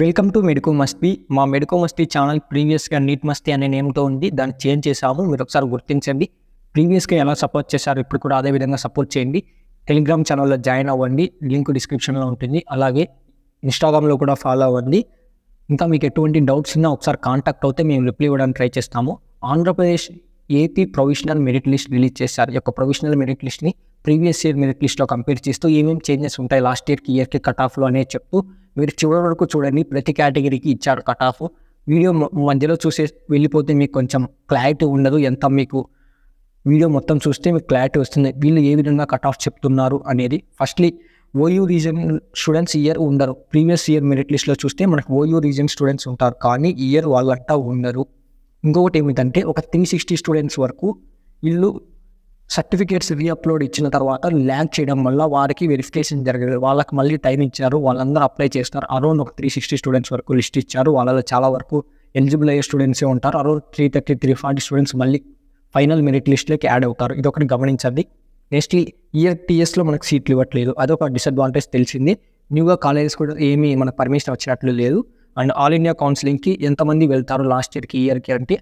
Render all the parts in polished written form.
Welcome to medico masti. మా medico masti channel ప్రీవియస్గా neat masti అనే నేమ్తో ఉంది. దాన్ని చేంజ్ చేసాము. మీరు ఒకసారి గుర్తించండి. ప్రీవియస్గా ఎలా సపోర్ట్ చేశారు ఇప్పుడు కూడా అదే విధంగా సపోర్ట్ చేయండి. టెలిగ్రామ్ ఛానల్లో జాయిన్ అవ్వండి, లింక్ డిస్క్రిప్షన్లో ఉంటుంది. అలాగే ఇన్స్టాగ్రామ్లో కూడా ఫాలో అవ్వండి. ఇంకా మీకు ఎటువంటి డౌట్స్ ఉన్నా ఒకసారి కాంటాక్ట్ అవుతే మేము రిప్లై ఇవ్వడానికి ట్రై చేస్తాము. Andhra Pradesh AP provisional merit list release చేశారు. ఈ యొక్క ప్రొవిజనల్ మెరిట్ లిస్ట్ని ప్రీవియస్ ఇయర్ మెరిట్ లిస్ట్లో కంపేర్ చేస్తూ ఏమేమి చేంజెస్ ఉంటాయి లాస్ట్ ఇయర్కి కట్ ఆఫ్లో అనేది చెప్తూ మీరు చివరి వరకు చూడండి. ప్రతి కేటగిరీకి ఇచ్చారు కట్ ఆఫ్. వీడియో మధ్యలో చూసే వెళ్ళిపోతే మీకు కొంచెం క్లారిటీ ఉండదు. ఎంత మీకు వీడియో మొత్తం చూస్తే మీకు క్లారిటీ వస్తుంది వీళ్ళు ఏ విధంగా కట్ ఆఫ్ చెప్తున్నారు అనేది. Firstly OU reason students year ఉండరు. ప్రీవియస్ ఇయర్ మెరిట్ లిస్ట్లో చూస్తే మనకు ఓయూ రీజన్ స్టూడెంట్స్ ఉంటారు, కానీ ఇయర్ వాళ్ళంతా ఉండరు. ఇంకొకటి ఏమిటంటే ఒక 360 స్టూడెంట్స్ వరకు వీళ్ళు సర్టిఫికేట్స్ రీఅప్లోడ్ ఇచ్చిన తర్వాత ల్యాగ్ చేయడం వల్ల వారికి వెరిఫికేషన్ జరగలేదు. వాళ్ళకి మళ్ళీ టైం ఇచ్చారు, వాళ్ళందరూ అప్లై చేస్తారు. అరౌండ్ ఒక 360 స్టూడెంట్స్ వరకు లిస్ట్ ఇచ్చారు. వాళ్ళలో చాలా వరకు ఎలిజిబుల్ అయ్యే స్టూడెంట్సే ఉంటారు. అరౌండ్ 330, 340 స్టూడెంట్స్ మళ్ళీ ఫైనల్ మెరిట్ లిస్ట్లోకి యాడ్ అవుతారు. ఇది ఒకటి గమనించండి. నెక్స్ట్ ఇయర్ టీఎస్లో మనకు సీట్లు ఇవ్వట్లేదు, అదొక డిసడ్వాంటేజ్ తెలిసింది. న్యూగా కాలేజెస్ కూడా ఏమీ మనకు పర్మిషన్ వచ్చినట్లు లేదు. అండ్ ఆల్ ఇండియా కౌన్సిలింగ్కి ఎంతమంది వెళ్తారు లాస్ట్ ఇయర్కి అంటే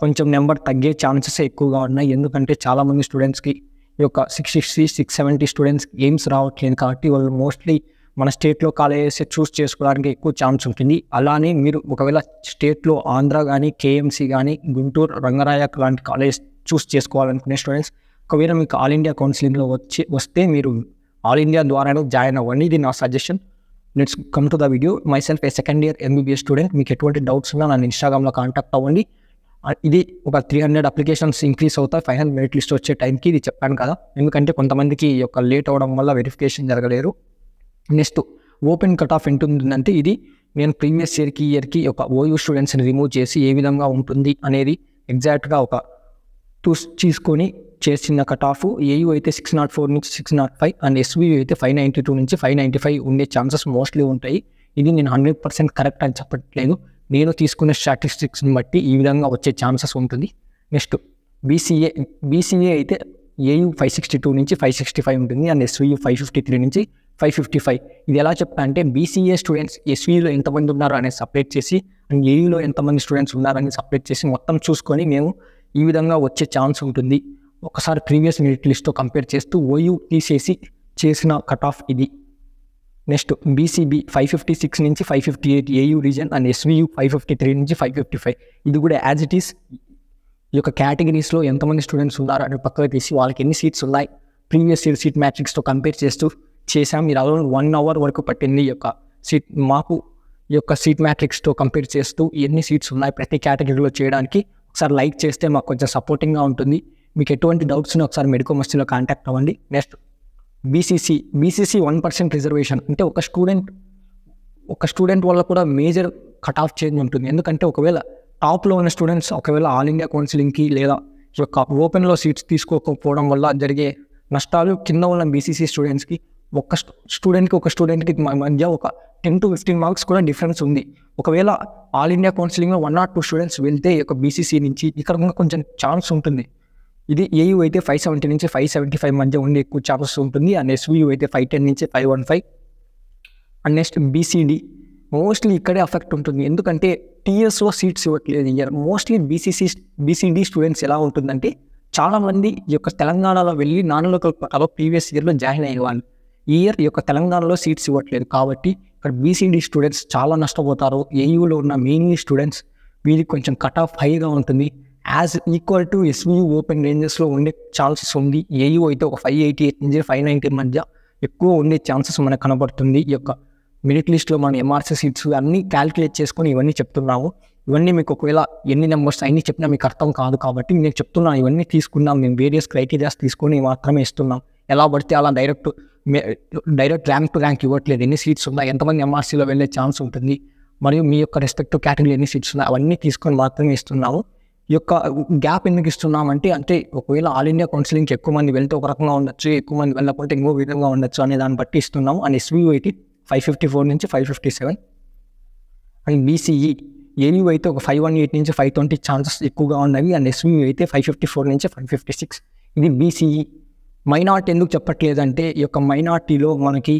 కొంచెం నెంబర్ తగ్గే ఛాన్సెస్ ఎక్కువగా ఉన్నాయి. ఎందుకంటే చాలామంది స్టూడెంట్స్కి ఈ యొక్క 660, 670 స్టూడెంట్స్ గేమ్స్ రావట్లేదు కాబట్టి వాళ్ళు మోస్ట్లీ మన స్టేట్లో కాలేజెస్ చూస్ చేసుకోవడానికి ఎక్కువ ఛాన్స్ ఉంటుంది. అలానే మీరు ఒకవేళ స్టేట్లో ఆంధ్ర కానీ, కేఎంసీ కానీ, గుంటూరు, రంగరాయక్ లాంటి కాలేజ్ చూస్ చేసుకోవాలనుకునే స్టూడెంట్స్ ఒకవేళ మీకు ఆల్ ఇండియా కౌన్సిలింగ్లో వస్తే మీరు ఆల్ ఇండియా ద్వారానే జాయిన్ అవ్వండి. ఇది నా suggestion. Let's come to the video. My self A second year MBBS student. మీకు ఎటువంటి డౌట్స్ ఉన్నా నన్ను ఇన్స్టాగ్రామ్లో కాంటాక్ట్ అవ్వండి. ఇది ఒక 300 అప్లికేషన్స్ ఇంక్రీస్ అవుతాయి 500 మెరిట్ లిస్ట్ వచ్చే టైంకి. ఇది చెప్పాను కదా, ఎందుకంటే కొంతమందికి ఈ యొక్క లేట్ అవ్వడం వల్ల వెరిఫికేషన్ జరగలేరు. నెక్స్ట్ ఓపెన్ కట్ ఆఫ్ ఎంత ఉంటుందంటే ఇది నేను ప్రీవియస్ ఇయర్కి ఒక ఓయూ స్టూడెంట్స్ని రిమూవ్ చేసి ఏ విధంగా ఉంటుంది అనేది ఎగ్జాక్ట్గా ఒక తీసుకొని చేసిన కట్ ఆఫ్. ఏయూ అయితే 604 నుంచి 605 అండ్ ఎస్వీయూ అయితే 592 నుంచి 595 ఉండే ఛాన్సెస్ మోస్ట్లీ ఉంటాయి. ఇది నేను 100% కరెక్ట్ అని చెప్పట్లేదు, నేను తీసుకునే స్టాటిస్టిక్స్ని బట్టి ఈ విధంగా వచ్చే ఛాన్సెస్ ఉంటుంది. నెక్స్ట్ బీసీఏ అయితే ఏయూ 562 నుంచి 565 ఉంటుంది అండ్ ఎస్వీయూ 553 నుంచి 555. ఇది ఎలా చెప్తా అంటే బీసీఏ స్టూడెంట్స్ ఎస్వీయూలో ఎంతమంది ఉన్నారు అనేది సపరేట్ చేసి అండ్ ఏయూలో ఎంతమంది స్టూడెంట్స్ ఉన్నారని సపరేట్ చేసి మొత్తం చూసుకొని మేము ఈ విధంగా వచ్చే ఛాన్స్ ఉంటుంది. ఒకసారి ప్రీవియస్ మెరిట్ లిస్ట్తో కంపేర్ చేస్తూ ఓయూ తీసేసి చేసిన కట్ ఆఫ్ ఇది. నెక్స్ట్ బీసీబీ 556 నుంచి 558 ఏయూ రీజన్ అండ్ ఎస్వీయూ 553 నుంచి 555. ఇది కూడా యాజ్ ఇట్ ఈస్ ఈ యొక్క కేటగిరీస్లో ఎంతమంది స్టూడెంట్స్ ఉన్నారు అని పక్కకు తీసి వాళ్ళకి ఎన్ని సీట్స్ ఉన్నాయి ప్రీవియస్ ఇయర్ సీట్ మ్యాట్రిక్స్తో కంపేర్ చేస్తూ చేసాం. మీరు అరౌండ్ 1 hour వరకు పట్టింది ఈ యొక్క సీట్ మ్యాట్రిక్స్తో కంపేర్ చేస్తూ ఎన్ని సీట్స్ ఉన్నాయి ప్రతి కేటగిరీలో చేయడానికి. ఒకసారి లైక్ చేస్తే మాకు కొంచెం సపోర్టింగ్గా ఉంటుంది. మీకు ఎటువంటి డౌట్స్ ఉన్నా ఒకసారి మెడికో మస్తిలో కాంటాక్ట్ అవ్వండి. నెక్స్ట్ బీసీసీ 1% రిజర్వేషన్ అంటే ఒక స్టూడెంట్ వల్ల కూడా మేజర్ కట్ ఆఫ్ చేంజ్ ఉంటుంది. ఎందుకంటే ఒకవేళ టాప్లో ఉన్న స్టూడెంట్స్ ఒకవేళ ఆల్ ఇండియా కౌన్సిలింగ్కి లేదా ఈ యొక్క ఓపెన్లో సీట్స్ తీసుకోకపోవడం వల్ల జరిగే నష్టాలు కింద ఉన్న బీసీసీ స్టూడెంట్స్కి ఒక స్టూడెంట్కి మధ్య ఒక 10 to 15 మార్క్స్ కూడా డిఫరెన్స్ ఉంది. ఒకవేళ ఆల్ ఇండియా కౌన్సిలింగ్లో 1 or 2 స్టూడెంట్స్ వెళ్తే ఈ యొక్క బీసీసీ నుంచి ఇక్కడ కొంచెం ఛాన్స్ ఉంటుంది. ఇది ఏయూ అయితే 570 నుంచి 575 మధ్య ఉండే ఎక్కువ ఛాన్సెస్ ఉంటుంది అండ్ ఎస్వీయూ అయితే 510 నుంచి 515. అండ్ నెక్స్ట్ బీసీడీ మోస్ట్లీ ఇక్కడే అఫెక్ట్ ఉంటుంది. ఎందుకంటే టీఎస్లో సీట్స్ ఇవ్వట్లేదు ఇయర్. మోస్ట్లీ బీసీడీ స్టూడెంట్స్ ఎలా ఉంటుందంటే చాలామంది ఈ యొక్క తెలంగాణలో వెళ్ళి నాన్ లోకల్ కోటాలో ప్రీవియస్ ఇయర్లో జాయిన్ అయ్యేవాళ్ళు. ఈ ఇయర్ ఈ యొక్క తెలంగాణలో సీట్స్ ఇవ్వట్లేదు కాబట్టి ఇక్కడ బీసీడీ స్టూడెంట్స్ చాలా నష్టపోతారు. ఏయూలో ఉన్న మెయిన్లీ స్టూడెంట్స్ వీళ్ళకి కొంచెం కట్ ఆఫ్ హైగా ఉంటుంది. As equal to SVU open రేంజెస్లో ఉండే ఛాన్సెస్ ఉంది. ఏయూ అయితే ఒక 588 నుంచి 590 మధ్య ఎక్కువ ఉండే ఛాన్సెస్ మనకు కనబడుతుంది. ఈ యొక్క మెరిట్ లిస్ట్లో మనం ఎంఆర్సీ సీట్స్ అన్నీ క్యాల్కులేట్ చేసుకొని ఇవన్నీ చెప్తున్నాము. ఇవన్నీ మీకు ఒకవేళ ఎన్ని నెంబర్స్ అన్నీ చెప్పినా మీకు అర్థం కాదు కాబట్టి నేను చెప్తున్నాను. ఇవన్నీ తీసుకున్నాం, మేము వేరియస్ క్రైటీరియాస్ తీసుకొని మాత్రమే ఇస్తున్నాం. ఎలా పడితే అలా డైరెక్ట్ ర్యాంక్ టు ర్యాంక్ ఇవ్వట్లేదు. ఎన్ని సీట్స్ ఉన్నాయి, ఎంతమంది ఎంఆర్సీలో వెళ్ళే ఛాన్స్ ఉంటుంది, మరియు మీ యొక్క రెస్పెక్టివ్ కేటగిరీ ఎన్ని సీట్స్ ఉన్నాయి అవన్నీ తీసుకొని మాత్రమే ఇస్తున్నాము. ఈ యొక్క గ్యాప్ ఎందుకు ఇస్తున్నామంటే ఒకవేళ ఆల్ ఇండియా కౌన్సిలింగ్కి ఎక్కువ మంది వెళ్తే ఒక రకంగా ఉండొచ్చు, ఎక్కువ మంది వెళ్ళకపోతే ఇంకో విధంగా ఉండొచ్చు అనే దాన్ని బట్టి ఇస్తున్నాము. అండ్ ఎస్వీయూ అయితే 554 నుంచి 557 అండ్ బీసీఈ ఏయూ అయితే ఒక 518 నుంచి 520 ఛాన్సెస్ ఎక్కువగా ఉన్నవి అండ్ ఎస్వీయూ అయితే 554 నుంచి 556. ఇది బీసీఈ. మైనార్టీ ఎందుకు చెప్పట్లేదంటే ఈ యొక్క మైనార్టీలో మనకి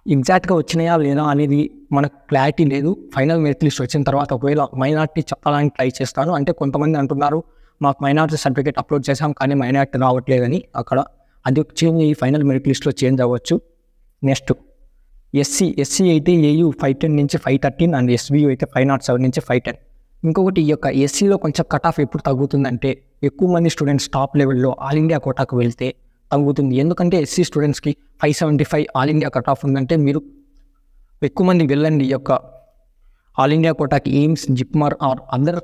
ఎగ్జాక్ట్గా వచ్చినాయా లేదా అనేది మనకు క్లారిటీ లేదు. ఫైనల్ మెరిట్ లిస్ట్ వచ్చిన తర్వాత ఒకవేళ మైనార్టీ చెప్పడానికి ట్రై చేస్తాను. అంటే కొంతమంది అంటున్నారు మాకు మైనార్టీ సర్టిఫికేట్ అప్లోడ్ చేసాం కానీ మైనార్టీ రావట్లేదని. అక్కడ అది చేంజ్ ఈ ఫైనల్ మెరిట్ లిస్ట్లో చేంజ్ అవ్వచ్చు. నెక్స్ట్ ఎస్సీ అయితే ఏయూ 510 నుంచి 513 అండ్ ఎస్బీయూ అయితే 507 నుంచి 510. ఇంకొకటి ఈ యొక్క ఎస్సీలో కొంచెం కట్ ఆఫ్ ఎప్పుడు తగ్గుతుందంటే ఎక్కువ మంది స్టూడెంట్స్ టాప్ లెవెల్లో ఆల్ ఇండియా కోటాకు వెళ్తే తగ్గుతుంది. ఎందుకంటే ఎస్సీ స్టూడెంట్స్కి 575 ఆల్ ఇండియా కట్ ఆఫ్ ఉందంటే మీరు ఎక్కువ మంది వెళ్ళండి. ఈ యొక్క ఆల్ ఇండియా కోటాకి AIIMS, JIPMER or other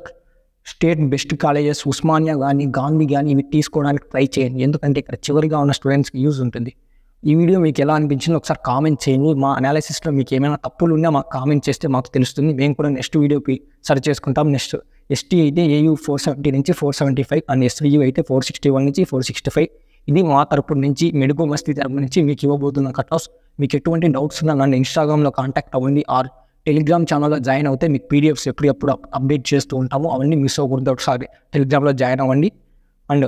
state best colleges Osmania కానీ గాంధీ కానీ ఇవి తీసుకోవడానికి ట్రై చేయండి. ఎందుకంటే ఇక్కడ చివరిగా ఉన్న స్టూడెంట్స్కి యూజ్ ఉంటుంది. ఈ వీడియో మీకు ఎలా అనిపించిందో ఒకసారి కామెంట్ చేయండి. మా అనాలిసిస్లో మీకు ఏమైనా తప్పులు ఉన్నా మాకు కామెంట్ చేస్తే మాకు తెలుస్తుంది. మేము కూడా నెక్స్ట్ వీడియోకి సర్చ్ చేసుకుంటాం. నెక్స్ట్ ఎస్టీ అయితే ఏయూ 470 నుంచి 475 అండ్ ఎస్వీయూ అయితే 461 నుంచి 465. ఇది మా తరపు నుంచి మెడికో మస్తీ తరపు నుంచి మీకు ఇవ్వబోతున్న కట్ ఆఫ్స్. మీకు ఎటువంటి డౌట్స్ ఉన్నా నన్ను ఇన్స్టాగ్రామ్లో కాంటాక్ట్ అవ్వండి ఆర్ టెలిగ్రామ్ ఛానల్లో జాయిన్ అవుతే మీకు పీడిఎఫ్స్ ఎప్పుడప్పుడు అప్డేట్ చేస్తూ ఉంటాము. అవన్నీ మిస్ అవ్వకూడదు. ఒకసారి టెలిగ్రామ్లో జాయిన్ అవ్వండి. అండ్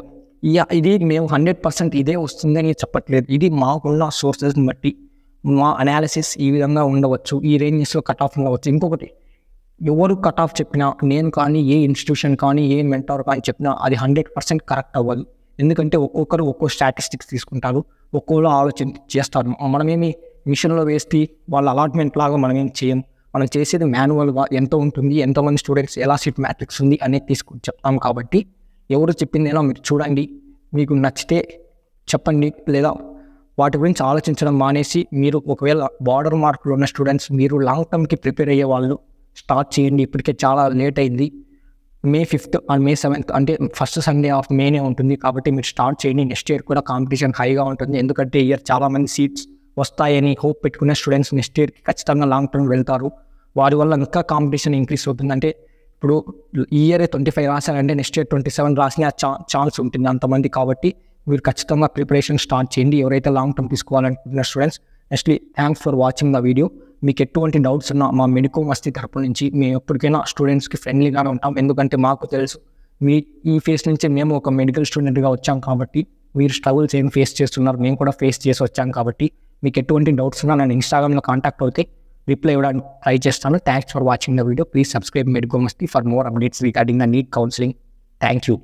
ఇది మేము 100% ఇదే వస్తుందని చెప్పట్లేదు. ఇది మాకున్న సోర్సెస్ని బట్టి మా అనాలిసిస్ ఈ విధంగా ఉండవచ్చు. ఈ రేంజెస్లో కట్ ఆఫ్ ఉండవచ్చు. ఇంకొకటి ఎవరు కట్ ఆఫ్ చెప్పినా నేను కానీ ఏ ఇన్స్టిట్యూషన్ కానీ ఏ మెంటార్ కానీ చెప్పినా అది 100% కరెక్ట్ అవ్వదు. ఎందుకంటే ఒక్కొక్కరు ఒక్కో స్టాటిస్టిక్స్ తీసుకుంటారు, ఒక్కోళ్ళు ఆలోచన చేస్తారు. మనమేమి మిషన్లో వేసి వాళ్ళ అలాట్మెంట్ లాగా మనమేం చేయం. మనం చేసేది మాన్యువల్గా ఎంత ఉంటుంది, ఎంతమంది స్టూడెంట్స్, ఎలా సీట్ మ్యాట్రిక్స్ ఉంది అనేది తీసుకుని చెప్తాం. కాబట్టి ఎవరు చెప్పిందేనా మీరు చూడండి, మీకు నచ్చితే చెప్పండి. లేదా వాటి గురించి ఆలోచించడం మానేసి మీరు ఒకవేళ బార్డర్ మార్కులు ఉన్న స్టూడెంట్స్ మీరు లాంగ్ టర్మ్కి ప్రిపేర్ అయ్యే వాళ్ళు స్టార్ట్ చేయండి. ఇప్పటికే చాలా లేట్ అయింది. May 5th and May 7th అంటే ఫస్ట్ సండే ఆఫ్ మేనే ఉంటుంది. కాబట్టి మీరు స్టార్ట్ చేయండి. నెక్స్ట్ ఇయర్ కూడా కాంపిటీషన్ హైగా ఉంటుంది. ఎందుకంటే ఈ ఇయర్ చాలామంది సీట్స్ వస్తాయని హోప్ పెట్టుకునే స్టూడెంట్స్ నెక్స్ట్ ఇయర్కి ఖచ్చితంగా లాంగ్ టర్మ్ వెళ్తారు. వారి వల్ల ఇంకా కాంపిటీషన్ ఇంక్రీస్ అవుతుంది. అంటే ఇప్పుడు ఈ ఇయర్ 25 రాశారంటే నెక్స్ట్ ఇయర్ 27 రాసిన ఛాన్స్ ఉంటుంది అంతమంది. కాబట్టి మీరు ఖచ్చితంగా ప్రిపరేషన్ స్టార్ట్ చేయండి ఎవరైతే లాంగ్ టర్మ్ తీసుకోవాలనుకుంటున్న students. Nextly thanks for watching the video. మీకు ఎటువంటి డౌట్స్ ఉన్నా మా మెడికో మస్తీ తరపు నుంచి మేము ఎప్పటికైనా స్టూడెంట్స్కి ఫ్రెండ్లీగానే ఉంటాం. ఎందుకంటే మాకు తెలుసు ఈ ఫేస్ నుంచి మేము ఒక మెడికల్ స్టూడెంట్గా వచ్చాం కాబట్టి మీరు స్ట్రగుల్స్ ఏం ఫేస్ చేస్తున్నారు మేము కూడా ఫేస్ చేసి వచ్చాం. కాబట్టి మీకు ఎటువంటి డౌట్స్ ఉన్నా నన్ను ఇన్స్టాగ్రామ్లో కాంటాక్ట్ అవుతే రిప్లై ఇవ్వడానికి ట్రై చేస్తాను. Thanks for watching the video. Please subscribe Medico Masti for more updates regarding the NEET counselling. Thank you.